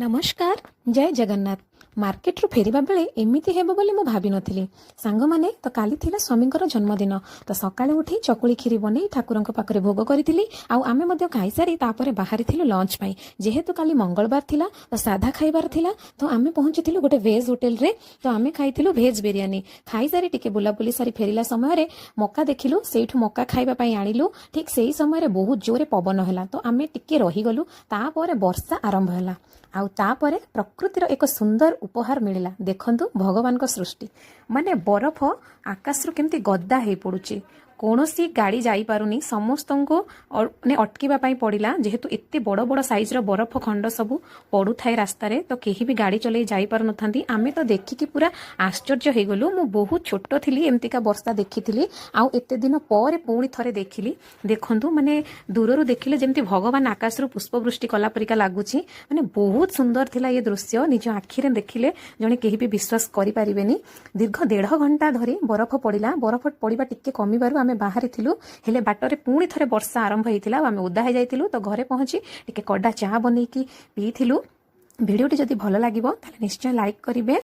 नमस्कार जय जगन्नाथ मार्केट रू फेरिबा बेले एमिति हेबो बोली मु भाबी नथिली। सांग माने तो काली थिला स्वामींकर जन्मदिन तो सकाळे उठी चकुली खीरी बनै ठाकुरंक पाखरे भोग करिथिली आउ आमे मध्य खाई सारी तापरे बाहरिथिलु लंच पाई। जेहेतु काली मंगलबार थिला तो साधा खाइबार थिला तो आमे पहुंचिथिलु गोटे वेज होटल रे तो आमे खाइथिलु वेज बिरयानी। खाई सारी टिके बुलाबुली सारी फेरिला समय रे मक्का देखिलु सेठु मक्का खाइबा पाई आनिलु। ठीक सेही समय रे बहुत जोरे पवन होला तो आमे टिके रही गलु। तापरे वर्षा आरंभ होला आउ तापरे प्रकृतिर एक सुंदर उपहार मिलिला। देखंतु भगवान का सृष्टि माने बरफ आकाश रु केमती गद्दा हे पडुची। कौनसी गाड़ी जाई पारुनी समस्त को ने अटकीबा पाई पड़िला। जेहेतु एते बड़ बड़ साइज रो बरफ खंड सब पड़ू थाए रास्ता रे तो केही भी गाड़ी चले जाई पारु नथांती। आमे तो देखिकी पूरा आश्चर्य हे गलु। मु बहुत छोट थिली एमतिका वर्षा देखिथिली आउ एते दिन पर पुणी थरे देखिली। देखंतु माने दूररु देखिले जेमती भगवान आकाश रु पुष्पवृष्टि कला परिका लागुची। माने बहुत सुंदर थिला ये दृश्य। निज आखि रे देखिले जणे केही भी विश्वास करि पारिबेनी। दीर्घ 1.5 घंटा धरी बरफ पड़िला। बरफ पड़िबा टिके कमिबारु आमे बाहरी थिलु हेले बाटरे पुणी थरे वर्षा आरंभ हेतिला। आमे उदा हे जाइतिलु तो घरे पहुंची टिके कड़ा चाहा बनेकी पीथिलु। वीडियोटी जदि भल लागिबो ताले निश्चय लाइक करिवे